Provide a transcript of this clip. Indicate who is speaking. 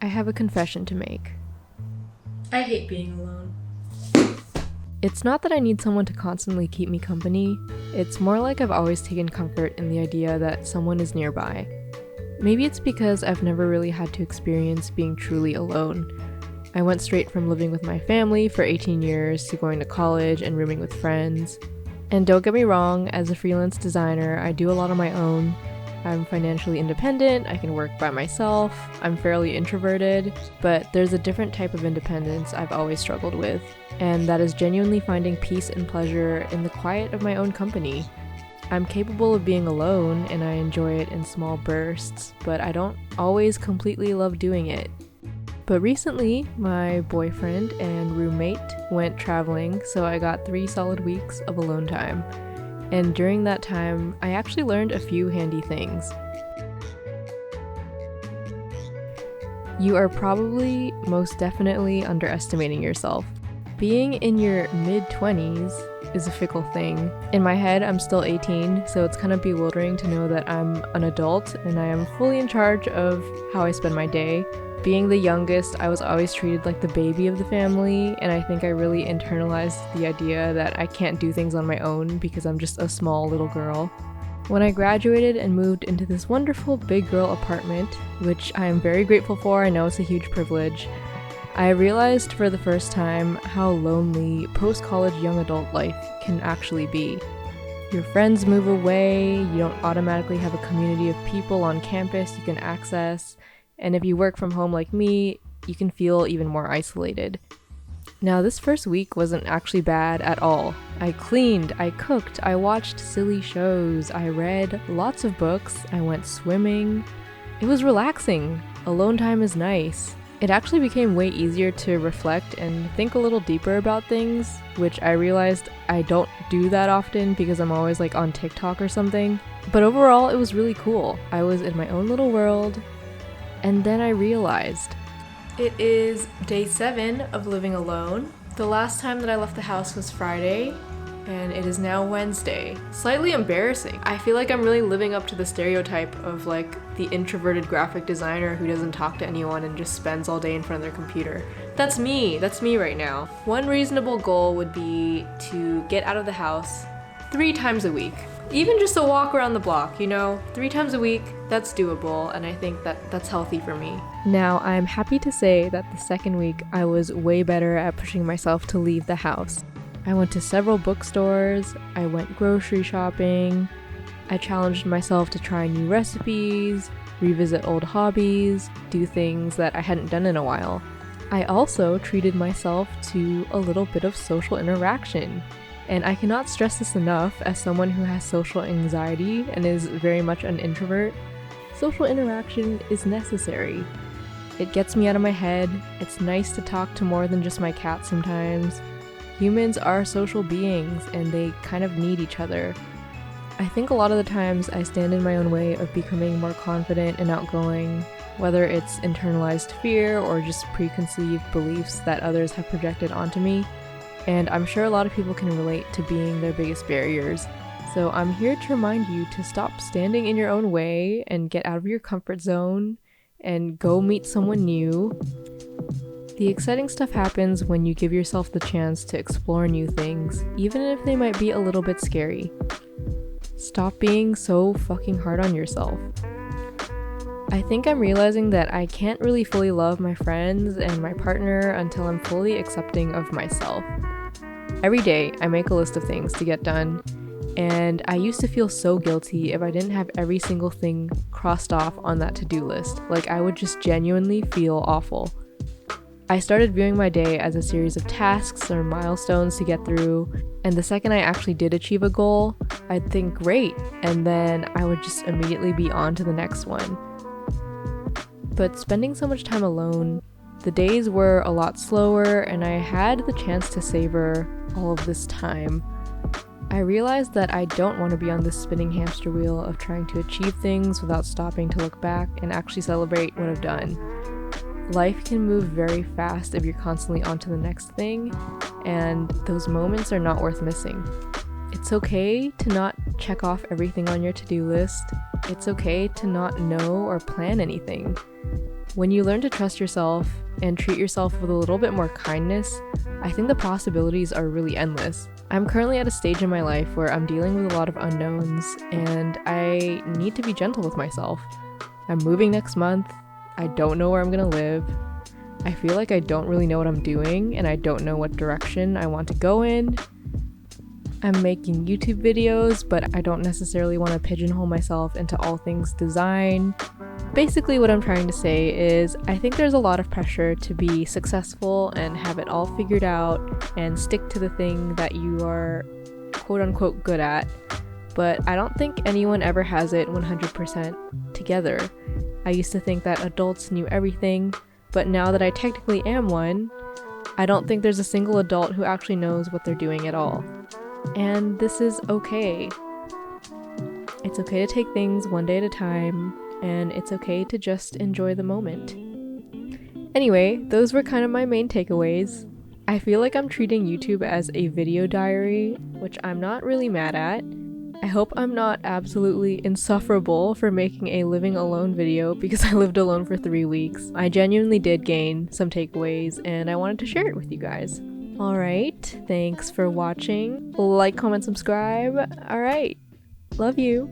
Speaker 1: I have a confession to make.
Speaker 2: I hate being alone.
Speaker 1: It's not that I need someone to constantly keep me company, it's more like I've always taken comfort in the idea that someone is nearby. Maybe it's because I've never really had to experience being truly alone. I went straight from living with my family for 18 years to going to college and rooming with friends. And don't get me wrong, as a freelance designer, I do a lot on my own. I'm financially independent, I can work by myself, I'm fairly introverted, but there's a different type of independence I've always struggled with, and that is genuinely finding peace and pleasure in the quiet of my own company. I'm capable of being alone, and I enjoy it in small bursts, but I don't always completely love doing it. But recently, my boyfriend and roommate went traveling, so I got 3 solid weeks of alone time. And during that time, I actually learned a few handy things. You are probably most definitely underestimating yourself. Being in your mid-20s is a fickle thing. In my head, I'm still 18, so it's kind of bewildering to know that I'm an adult and I am fully in charge of how I spend my day. Being the youngest, I was always treated like the baby of the family, and I think I really internalized the idea that I can't do things on my own because I'm just a small little girl. When I graduated and moved into this wonderful big girl apartment, which I am very grateful for, I know it's a huge privilege, I realized for the first time how lonely post-college young adult life can actually be. Your friends move away, you don't automatically have a community of people on campus you can access, and if you work from home like me, you can feel even more isolated. Now, this first week wasn't actually bad at all. I cleaned, I cooked, I watched silly shows, I read lots of books, I went swimming. It was relaxing. Alone time is nice. It actually became way easier to reflect and think a little deeper about things, which I realized I don't do that often because I'm always like on TikTok or something. But overall, it was really cool. I was in my own little world. And then I realized. It is day 7 of living alone. The last time that I left the house was Friday, and it is now Wednesday. Slightly embarrassing. I feel like I'm really living up to the stereotype of like the introverted graphic designer who doesn't talk to anyone and just spends all day in front of their computer. That's me right now. One reasonable goal would be to get out of the house 3 times a week. Even just a walk around the block, 3 times a week, that's doable, and I think that's healthy for me. Now, I'm happy to say that the second week I was way better at pushing myself to leave the house. I went to several bookstores, I went grocery shopping, I challenged myself to try new recipes, revisit old hobbies, do things that I hadn't done in a while. I also treated myself to a little bit of social interaction. And I cannot stress this enough as someone who has social anxiety and is very much an introvert. Social interaction is necessary. It gets me out of my head. It's nice to talk to more than just my cat sometimes. Humans are social beings and they kind of need each other. I think a lot of the times I stand in my own way of becoming more confident and outgoing, whether it's internalized fear or just preconceived beliefs that others have projected onto me. And I'm sure a lot of people can relate to being their biggest barriers. So I'm here to remind you to stop standing in your own way and get out of your comfort zone and go meet someone new. The exciting stuff happens when you give yourself the chance to explore new things, even if they might be a little bit scary. Stop being so fucking hard on yourself. I think I'm realizing that I can't really fully love my friends and my partner until I'm fully accepting of myself. Every day, I make a list of things to get done, and I used to feel so guilty if I didn't have every single thing crossed off on that to-do list. Like, I would just genuinely feel awful. I started viewing my day as a series of tasks or milestones to get through, and the second I actually did achieve a goal, I'd think, great, and then I would just immediately be on to the next one. But spending so much time alone, the days were a lot slower and I had the chance to savor all of this time. I realized that I don't want to be on this spinning hamster wheel of trying to achieve things without stopping to look back and actually celebrate what I've done. Life can move very fast if you're constantly on to the next thing, and those moments are not worth missing. It's okay to not check off everything on your to-do list. It's okay to not know or plan anything. When you learn to trust yourself and treat yourself with a little bit more kindness, I think the possibilities are really endless. I'm currently at a stage in my life where I'm dealing with a lot of unknowns and I need to be gentle with myself. I'm moving next month. I don't know where I'm gonna live. I feel like I don't really know what I'm doing and I don't know what direction I want to go in. I'm making YouTube videos, but I don't necessarily want to pigeonhole myself into all things design. Basically, what I'm trying to say is I think there's a lot of pressure to be successful and have it all figured out and stick to the thing that you are quote unquote good at. But I don't think anyone ever has it 100% together. I used to think that adults knew everything, but now that I technically am one, I don't think there's a single adult who actually knows what they're doing at all. And this is okay. It's okay to take things one day at a time, and it's okay to just enjoy the moment. Anyway, those were kind of my main takeaways. I feel like I'm treating YouTube as a video diary, which I'm not really mad at. I hope I'm not absolutely insufferable for making a living alone video because I lived alone for 3 weeks. I genuinely did gain some takeaways and I wanted to share it with you guys. Alright, thanks for watching. Like, comment, subscribe. Alright, love you.